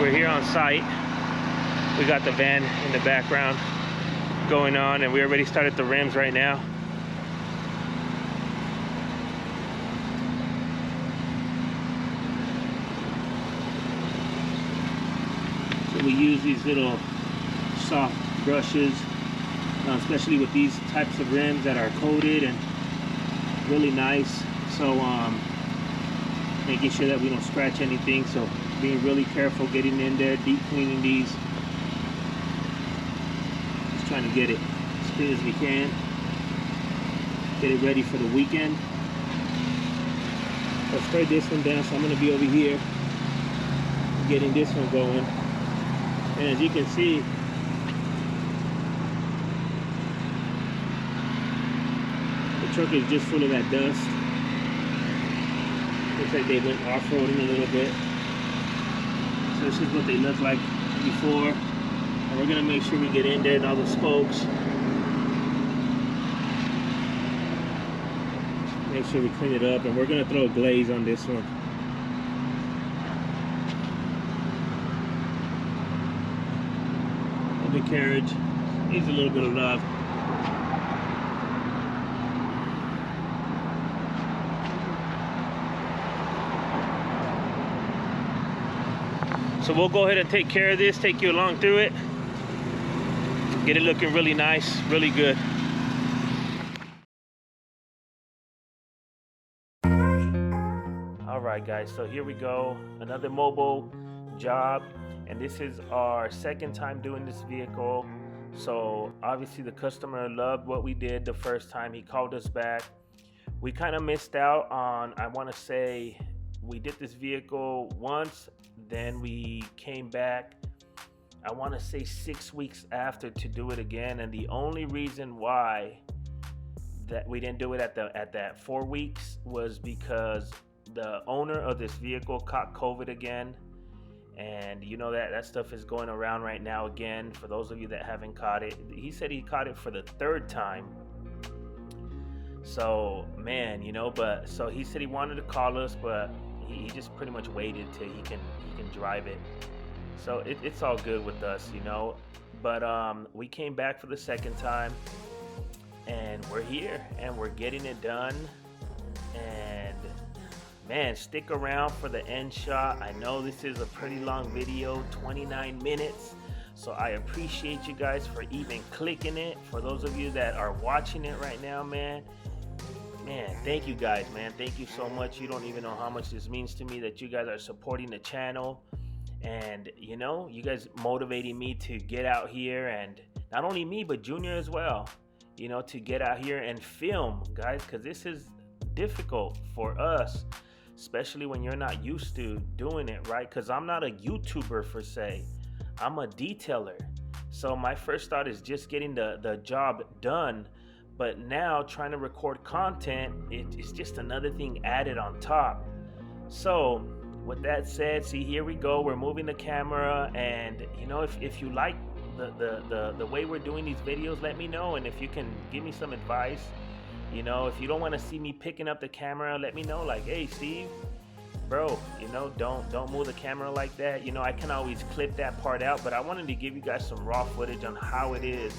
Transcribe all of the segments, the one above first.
we're here on site. We got the van in the background going on, and we already started the rims right now. So we use these little soft brushes, especially with these types of rims that are coated and really nice. So making sure that we don't scratch anything, so being really careful getting in there, deep cleaning these, just trying to get it as clean as we can, get it ready for the weekend. Let's spray this one down, so I'm going to be over here getting this one going. And as you can see, the truck is just full of that dust. Looks like they went off-roading a little bit. So this is what they look like before. And we're gonna make sure we get in there and all the spokes. Make sure we clean it up, and we're gonna throw a glaze on this one. The carriage needs a little bit of love. So we'll go ahead and take care of this, take you along through it, get it looking really nice, really good. All right, guys, so here we go, another Mobil job, and this is our second time doing this vehicle. So obviously the customer loved what we did the first time. He called us back. We kind of missed out on, I want to say, we did this vehicle once, then we came back, I want to say 6 weeks after, to do it again. And the only reason why that we didn't do it at that 4 weeks was because the owner of this vehicle caught COVID again. And you know that stuff is going around right now again. For those of you that haven't caught it, he said he caught it for the third time. So man, you know, but so he said he wanted to call us, but he just pretty much waited till he can drive it. So it's all good with us, you know. But we came back for the second time, and we're here and we're getting it done. And man, stick around for the end shot. I know this is a pretty long video, 29 minutes. So I appreciate you guys for even clicking it. For those of you that are watching it right now, man, thank you guys, man. Thank you so much. You don't even know how much this means to me that you guys are supporting the channel. And you know, you guys motivating me to get out here, and not only me, but Junior as well, you know, to get out here and film, guys, because this is difficult for us, especially when you're not used to doing it, right? Because I'm not a YouTuber per se, I'm a detailer. So my first thought is just getting the job done, but now trying to record content, it's just another thing added on top. So with that said, see, here we go, we're moving the camera, and you know, if you like the way we're doing these videos, let me know, and if you can give me some advice. You know, if you don't want to see me picking up the camera, let me know, like, hey Steve, bro, you know, don't move the camera like that. You know, I can always clip that part out, but I wanted to give you guys some raw footage on how it is,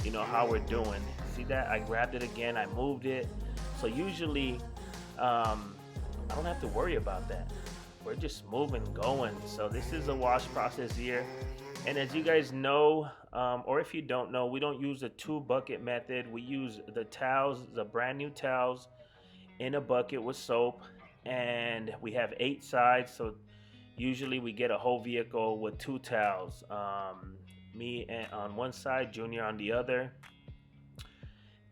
you know, how we're doing. See that? I grabbed it again, I moved it. So usually I don't have to worry about that. We're just moving, going. So this is a wash process here. And as you guys know, or if you don't know, we don't use the 2-bucket method. We use the towels, the brand new towels, in a bucket with soap. And we have 8 sides. So usually we get a whole vehicle with 2 towels. Me on one side, Junior on the other.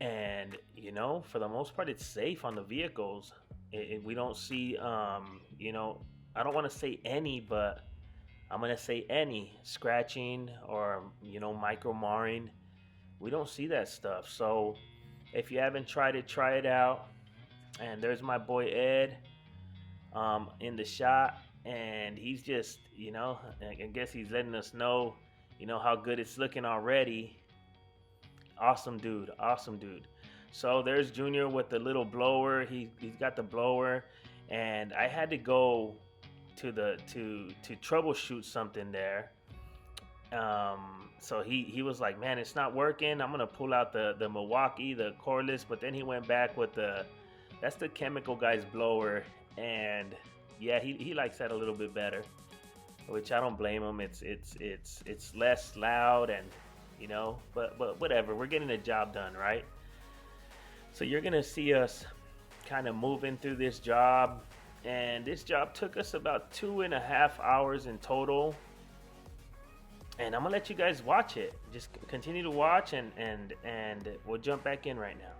And, you know, for the most part, it's safe on the vehicles. We don't see, you know, I don't want to say any, but I'm going to say any scratching or, you know, micro marring. We don't see that stuff. So if you haven't tried it, try it out. And there's my boy Ed in the shot. And he's just, you know, I guess he's letting us know, you know, how good it's looking already. Awesome dude. Awesome dude. So there's Junior with the little blower. He's got the blower. And I had to go to troubleshoot something there. So he was like, man, it's not working. I'm gonna pull out the Milwaukee, the cordless, but then he went back with that's the Chemical Guy's blower, and yeah, he likes that a little bit better, which I don't blame him. It's less loud, and but whatever. We're getting the job done, right? So you're gonna see us kind of moving through this job, and this job took us about 2.5 hours in total. And I'm gonna let you guys watch it. Just continue to watch, and we'll jump back in right now.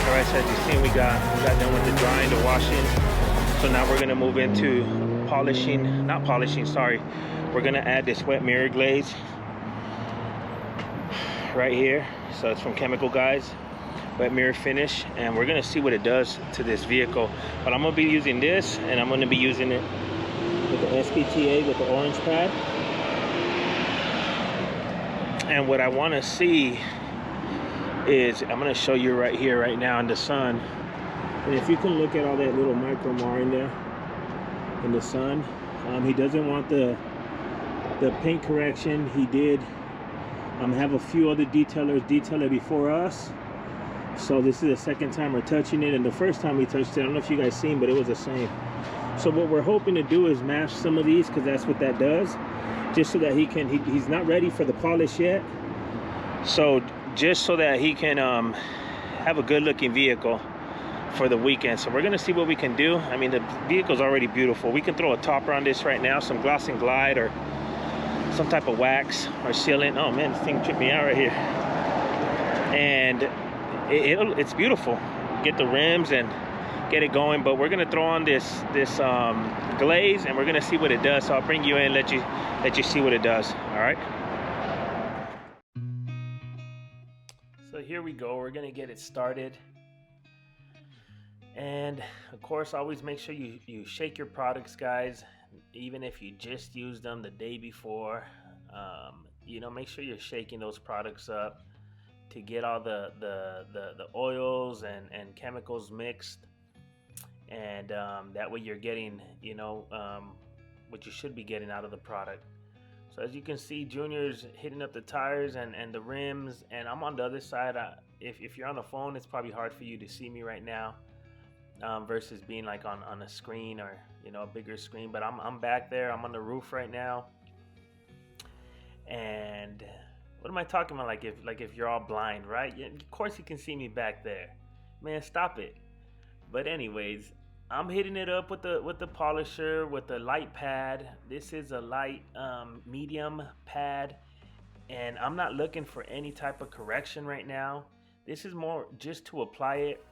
Alright, so as you've seen, we got done with the drying, the washing. So now we're gonna move into polishing, not polishing, sorry. We're gonna add this wet mirror glaze right here. So it's from Chemical Guys, wet mirror finish, and we're gonna see what it does to this vehicle. But I'm gonna be using this, and I'm gonna be using it with the SPTA with the orange pad. And what I wanna see is, I'm going to show you right here, right now in the sun. And if you can look at all that little micro mar in there in the sun, he doesn't want the paint correction. He did have a few other detailers detail it before us, so this is the second time we're touching it, and the first time we touched it, I don't know if you guys seen, but it was the same. So what we're hoping to do is match some of these, because that's what that does, just so that he's not ready for the polish yet, so just so that he can have a good looking vehicle for the weekend. So we're gonna see what we can do. I mean, the vehicle's already beautiful. We can throw a topper on this right now, some gloss and glide or some type of wax or sealant. Oh man, this thing tripped me out right here. And it's beautiful. Get the rims and get it going, but we're gonna throw on this glaze, and we're gonna see what it does. So I'll bring you in, let you see what it does. All right. So here we go. We're gonna get it started, and of course, always make sure you shake your products, guys. Even if you just used them the day before, make sure you're shaking those products up to get all the oils and chemicals mixed, and that way you're getting what you should be getting out of the product. So as you can see, Junior's hitting up the tires and the rims, and I'm on the other side. If you're on the phone, it's probably hard for you to see me right now, versus being like on a screen or a bigger screen. But I'm back there. I'm on the roof right now. And what am I talking about? Like if you're all blind, right? Yeah, of course you can see me back there. Man, stop it. But anyways, I'm hitting it up with the polisher with the light pad. This is a light medium pad, and I'm not looking for any type of correction right now. This is more just to apply it.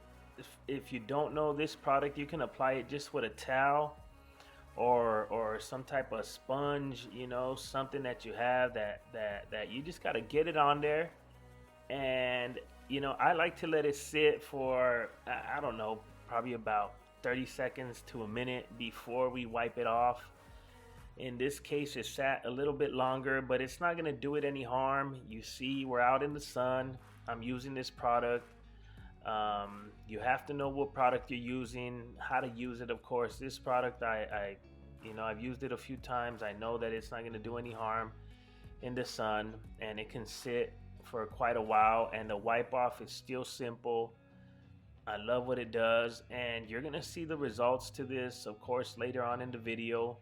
If you don't know this product, you can apply it just with a towel or some type of sponge, something that you have that you just got to get it on there. And I like to let it sit for I don't know, probably about 30 seconds to a minute before we wipe it off. In this case, it sat a little bit longer, but it's not going to do it any harm. You see, we're out in the sun. I'm using this product. You have to know what product you're using, how to use it. Of course, this product, I've used it a few times. I know that it's not going to do any harm in the sun, and it can sit for quite a while, and the wipe off is still simple. I love what it does, and you're gonna see the results to this, of course, later on in the video.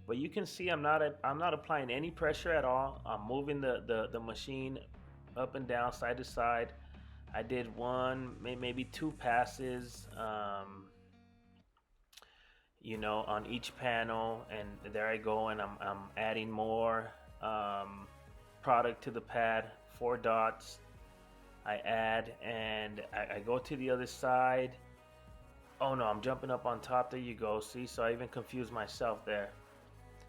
But you can see I'm not applying any pressure at all. I'm moving the machine up and down, side to side. I did one, maybe two passes, on each panel, and there I go, and I'm adding more product to the pad, 4 dots. I add, and I go to the other side. Oh no, I'm jumping up on top. There you go. See, so I even confused myself there.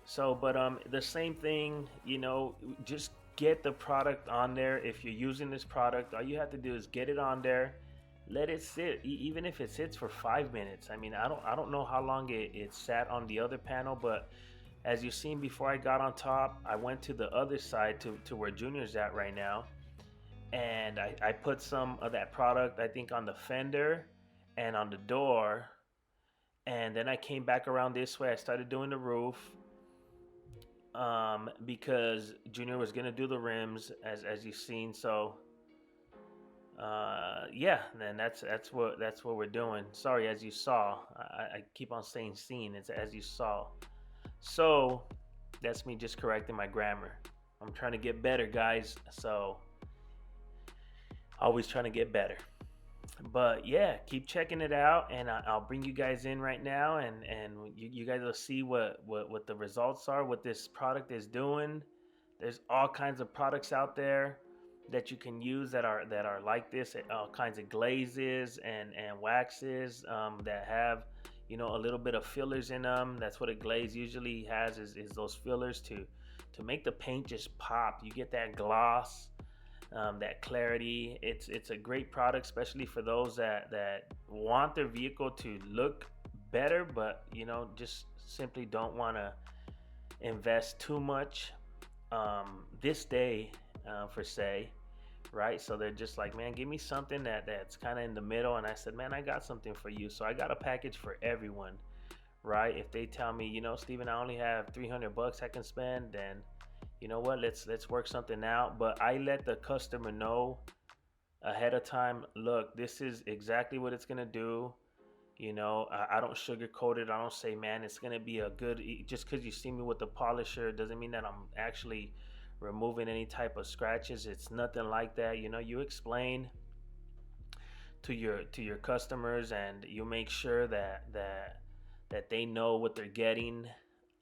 So, but the same thing, just get the product on there. If you're using this product, all you have to do is get it on there, let it sit, even if it sits for 5 minutes. I mean, I don't know how long it sat on the other panel, but as you've seen before I got on top, I went to the other side to where Junior's at right now, and I put some of that product, I think, on the fender and on the door, and then I came back around this way. I started doing the roof, because Junior was gonna do the rims, as you've seen. So yeah, then that's what we're doing. Sorry, as you saw, I keep on saying seen. It's as you saw. So that's me just correcting my grammar. I'm trying to get better, guys. So always trying to get better. But yeah, keep checking it out, and I'll bring you guys in right now, and you guys will see what the results are, what this product is doing. There's all kinds of products out there that you can use that are like this, all kinds of glazes and waxes, that have, a little bit of fillers in them. That's what a glaze usually has, is those fillers to make the paint just pop. You get that gloss, that clarity. It's a great product, especially for those that want their vehicle to look better, but just simply don't want to invest too much, this day, for say, right? So they're just like, man, give me something that's kind of in the middle. And I said, man, I got something for you. So I got a package for everyone, right? If they tell me, Steven, I only have $300 I can spend, then you know what, let's work something out. But I let the customer know ahead of time, look, this is exactly what it's gonna do. I don't sugarcoat it. I don't say, man, it's gonna be a good, just because you see me with the polisher doesn't mean that I'm actually removing any type of scratches. It's nothing like that. You explain to your customers, and you make sure that they know what they're getting.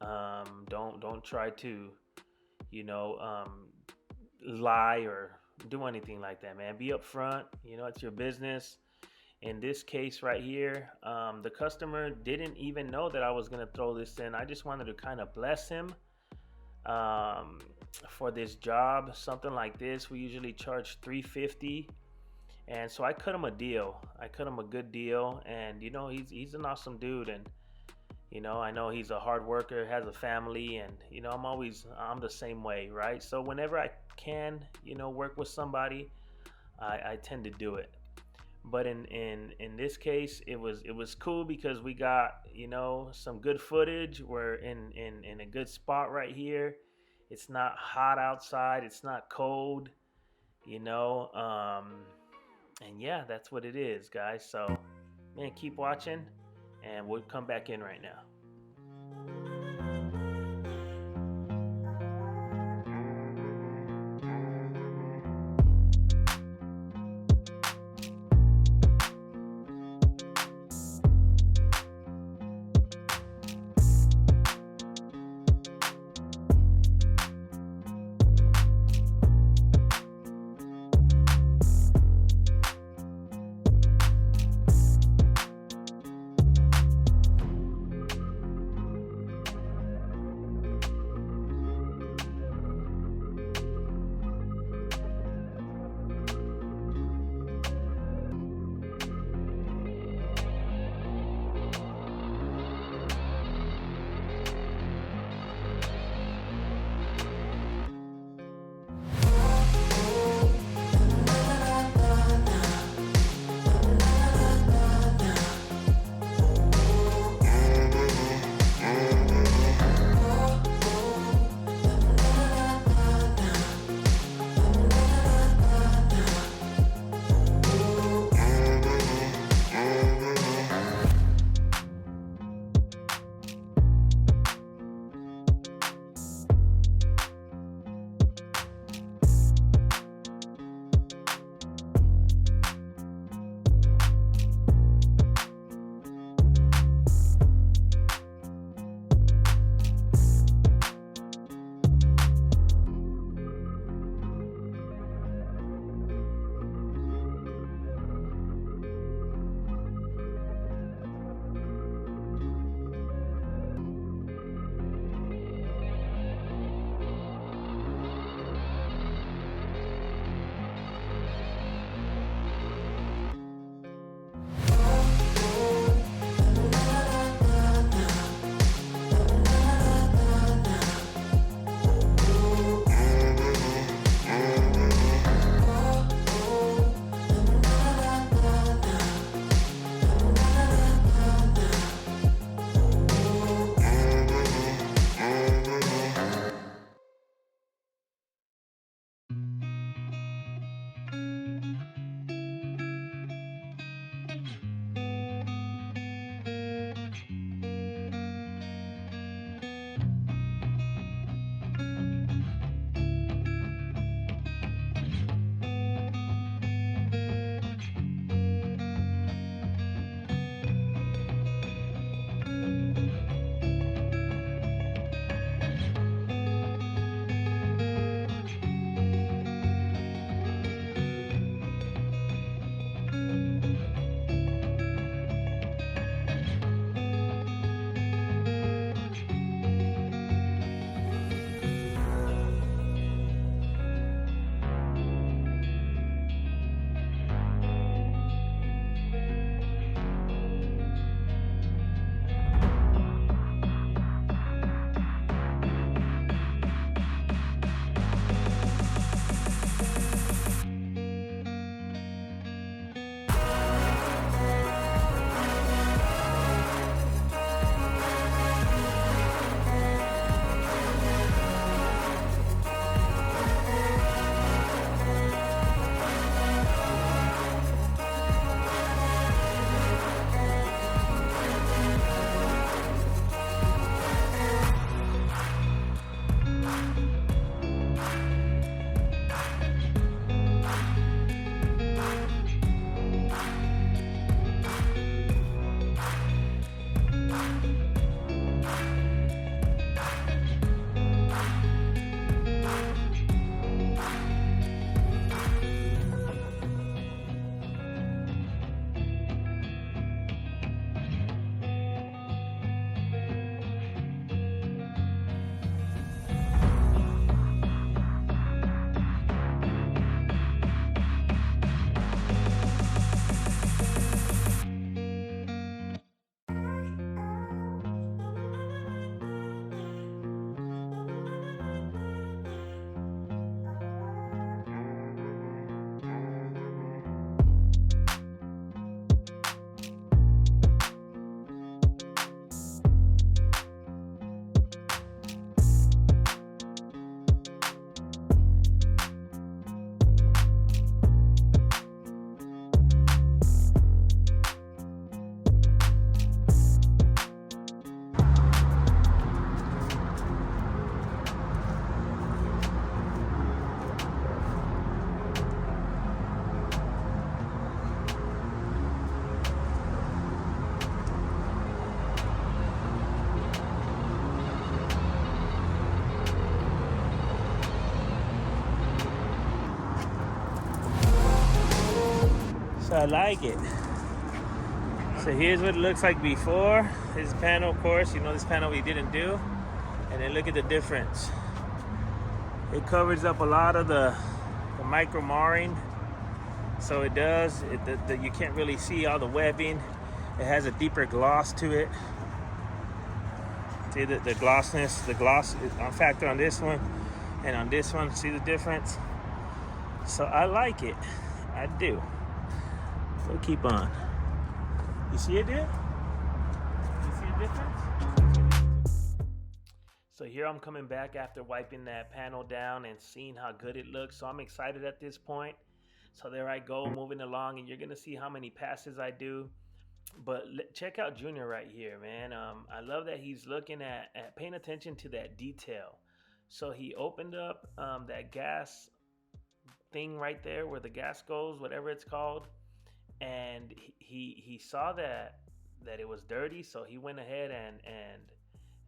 Don't try to, lie or do anything like that, man. Be upfront. It's your business. In this case right here, the customer didn't even know that I was gonna throw this in. I just wanted to kind of bless him, for this job. Something like this, we usually charge $350, and so I cut him a deal. I cut him a good deal, and he's an awesome dude, and I know he's a hard worker, has a family, and I'm the same way, right? So whenever I can, work with somebody, I tend to do it. But in this case, it was cool because we got, some good footage. We're in a good spot right here. It's not hot outside, it's not cold, and yeah, that's what it is, guys. So man, keep watching, and we'll come back in right now. I like it. So here's what it looks like before. This panel, of course, this panel we didn't do. And then look at the difference. It covers up a lot of the micro marring. So it does, you can't really see all the webbing. It has a deeper gloss to it. See the gloss factor on this one and on this one. See the difference? So I like it. I do. We'll keep on. You see it, dude? You see a difference? So here I'm coming back after wiping that panel down and seeing how good it looks. So I'm excited at this point. So there I go, moving along, and you're gonna see how many passes I do. But check out Junior right here, man. I love that he's looking at paying attention to that detail. So he opened up that gas thing right there where the gas goes, whatever it's called, and he saw that it was dirty, so he went ahead and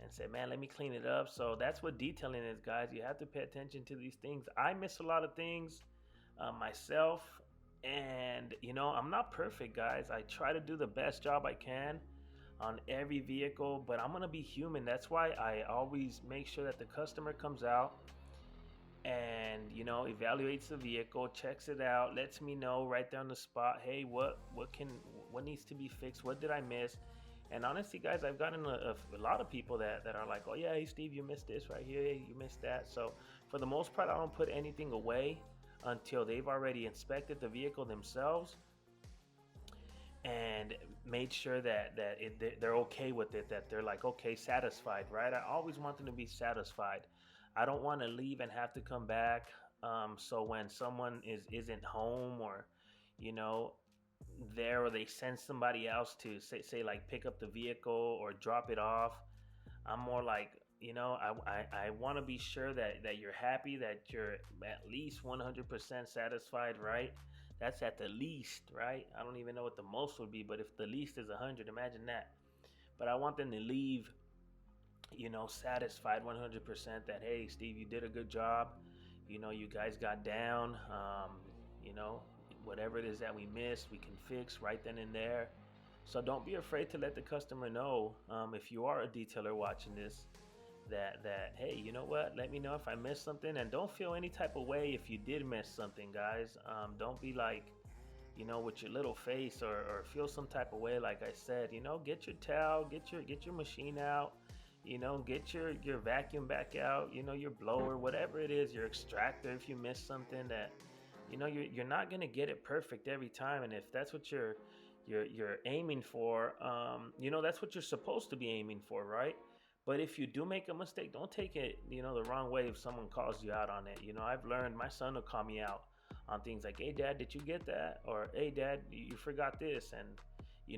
said, man, let me clean it up. So that's what detailing is, guys. You have to pay attention to these things. I miss a lot of things myself, and I'm not perfect, guys. I try to do the best job I can on every vehicle, but I'm gonna be human. That's why I always make sure that the customer comes out and evaluates the vehicle, checks it out, lets me know right there on the spot, hey, what needs to be fixed, what did I miss. And honestly, guys, I've gotten a lot of people that are like, oh yeah, hey Steve, you missed this right here, hey, you missed that. So for the most part, I don't put anything away until they've already inspected the vehicle themselves and made sure that they're okay with it, that they're like, okay, satisfied, right? I always want them to be satisfied. I don't want to leave and have to come back. So when someone isn't home, or there, or they send somebody else to say like pick up the vehicle or drop it off, I'm more like, I want to be sure that you're happy, that you're at least 100% satisfied, right? That's at the least, right? I don't even know what the most would be, but if the least is 100, imagine that. But I want them to leave, satisfied 100% that, hey, Steve, you did a good job. You guys got down. You know, whatever it is that we missed, we can fix right then and there. So don't be afraid to let the customer know, if you are a detailer watching this, that hey, you know what, let me know if I missed something. And don't feel any type of way if you did miss something, guys. Don't be like, with your little face, or feel some type of way. Like I said, get your towel, get your machine out, get your vacuum back out, your blower, whatever it is, your extractor. If you miss something, that you're not gonna get it perfect every time. And if that's what you're aiming for, that's what you're supposed to be aiming for, right? But if you do make a mistake, don't take it, the wrong way if someone calls you out on it. I've learned, my son will call me out on things like, hey dad, did you get that? Or hey dad, you forgot this. And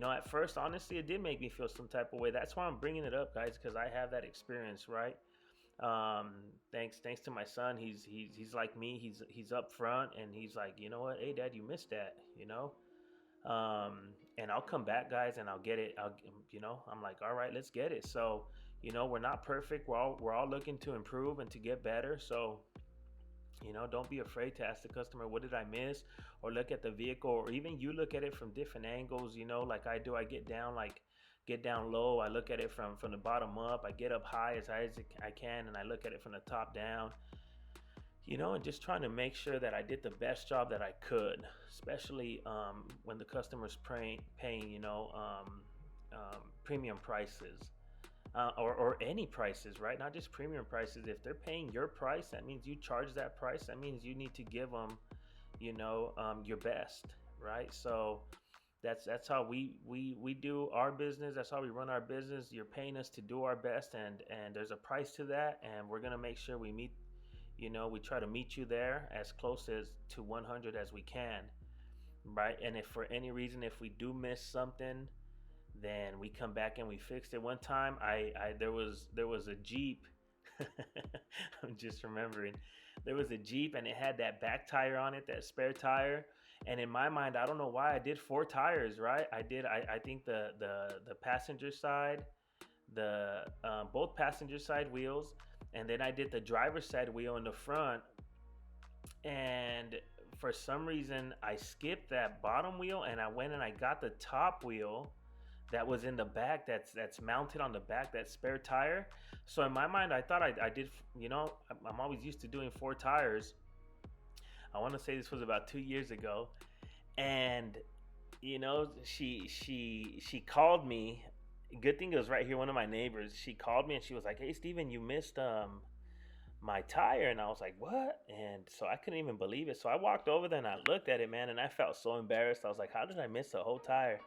at first, honestly, it did make me feel some type of way. That's why I'm bringing it up, guys, because I have that experience, right? Thanks to my son. He's like me. He's up front, and he's like, you know what, hey dad, you missed that, and I'll come back, guys, and I'll get it. I'm like, all right, let's get it. So we're not perfect. We're all looking to improve and to get better. So don't be afraid to ask the customer, what did I miss? Or look at the vehicle, or even you look at it from different angles, like I do. I get down low. I look at it from the bottom up. I get up high as I can, and I look at it from the top down. And just trying to make sure that I did the best job that I could, especially when the customer's paying premium prices. Or any prices, right? Not just premium prices. If they're paying your price, that means you charge that price. That means you need to give them, your best, right? So that's how we do our business. That's how we run our business. You're paying us to do our best, and there's a price to that, and we're gonna make sure we meet. We try to meet you there as close as to 100 as we can, right? And if for any reason, if we do miss something, then we come back and we fixed it. One time, there was a Jeep. I'm just remembering, there was a Jeep, and it had that back tire on it, that spare tire. And in my mind, I don't know why I did 4 tires, right? I think the passenger side, the both passenger side wheels, and then I did the driver's side wheel in the front. And for some reason I skipped that bottom wheel and I went and I got the top wheel that was in the back, that's mounted on the back, that spare tire. So in my mind, I thought I did, you know, I'm always used to doing 4 tires. I want to say this was about 2 years ago, and you know, she called me. Good thing it was right here, one of my neighbors. She called me and she was like, "Hey, Steven, you missed my tire." And I was like, "What?" And so I couldn't even believe it. So I walked over there and I looked at it, man, and I felt so embarrassed. I was like, "How did I miss a whole tire?"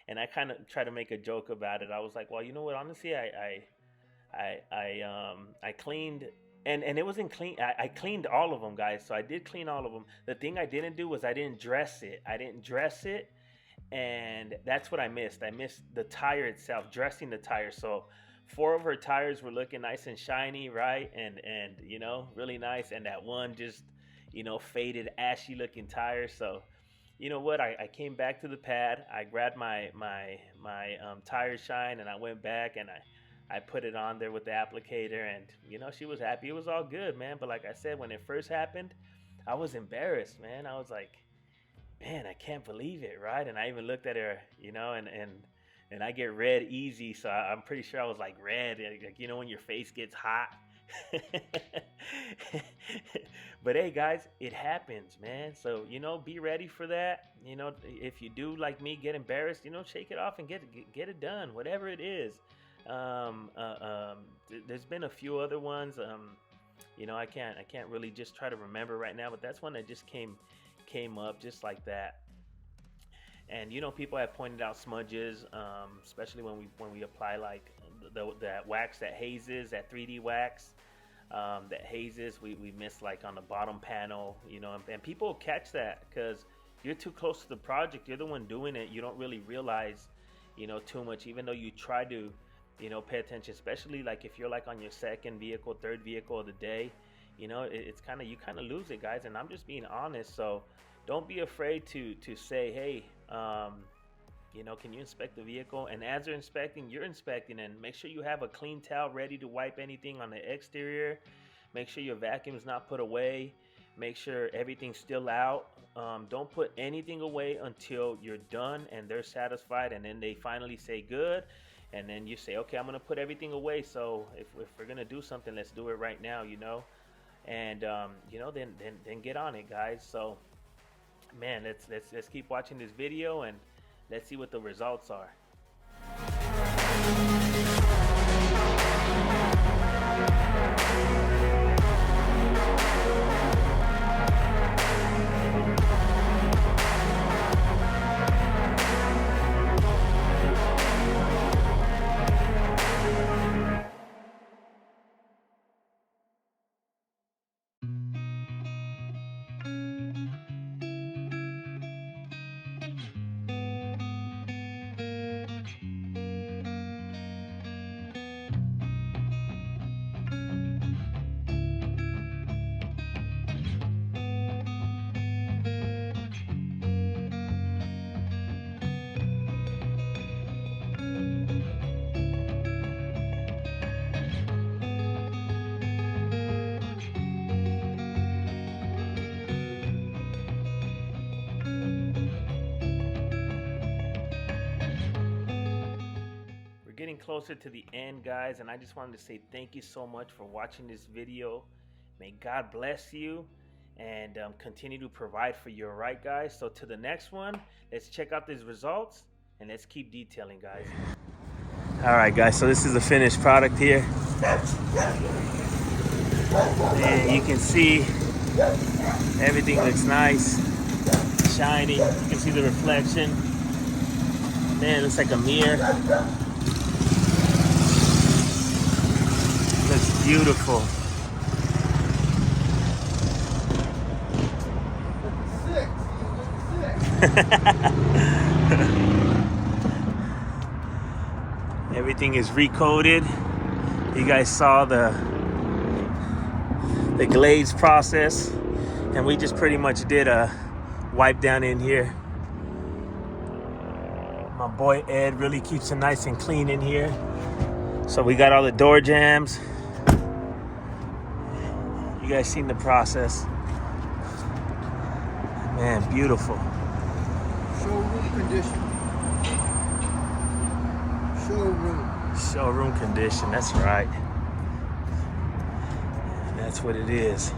And I kind of tried to make a joke about it. I was like, "Well, you know what? Honestly, I cleaned." And it wasn't clean. I cleaned all of them, guys. So I did clean all of them. The thing I didn't do was I didn't dress it. And that's what I missed. I missed the tire itself, dressing the tire. So 4 of her tires were looking nice and shiny, right? And you know, really nice. And that one just, you know, faded, ashy looking tire. So you know what? I came back to the pad. I grabbed my tire shine and I went back and I put it on there with the applicator, and you know, she was happy. It was all good, man. But like I said, when it first happened, I was embarrassed, man. I was like, man, I can't believe it, right? And I even looked at her, you know, and I get red easy, so I'm pretty sure I was like red, like, you know, when your face gets hot. But hey, guys, it happens, man. So you know, be ready for that. You know, if you do like me get embarrassed, you know, shake it off and get it done, whatever it is. There's been a few other ones. You know, I can't really just try to remember right now, but that's one that just came up just like that. And you know, people have pointed out smudges, especially when we apply like that wax that hazes, that 3D wax that hazes. We miss like on the bottom panel, you know, and people catch that because you're too close to the project. You're the one doing it. You don't really realize, you know, too much, even though you try to, you know, pay attention, especially like if you're like on your second vehicle, third vehicle of the day. You know, it's kind of, you kind of lose it, guys. And I'm just being honest. So don't be afraid to say, hey, you know, can you inspect the vehicle? And as they're inspecting, you're inspecting, and make sure you have a clean towel ready to wipe anything on the exterior. Make sure your vacuum is not put away. Make sure everything's still out. Don't put anything away until you're done and they're satisfied, and then they finally say good. And then you say, okay, I'm gonna put everything away. So if we're gonna do something, let's do it right now, you know. And you know, then get on it, guys. So man, let's keep watching this video and let's see what the results are. Getting closer to the end, guys, and I just wanted to say thank you so much for watching this video. May God bless you and continue to provide for you, right, guys? So to the next one, let's check out these results and let's keep detailing, guys. All right, guys, so this is the finished product here, and you can see everything looks nice, shiny. You can see the reflection. Man, it looks like a mirror. Looks beautiful. Everything is recoated. You guys saw the glaze process, and we just pretty much did a wipe down in here. My boy Ed really keeps it nice and clean in here. So we got all the door jambs. You guys seen the process. Man, beautiful. Showroom condition. Showroom. Showroom condition, that's right. That's what it is.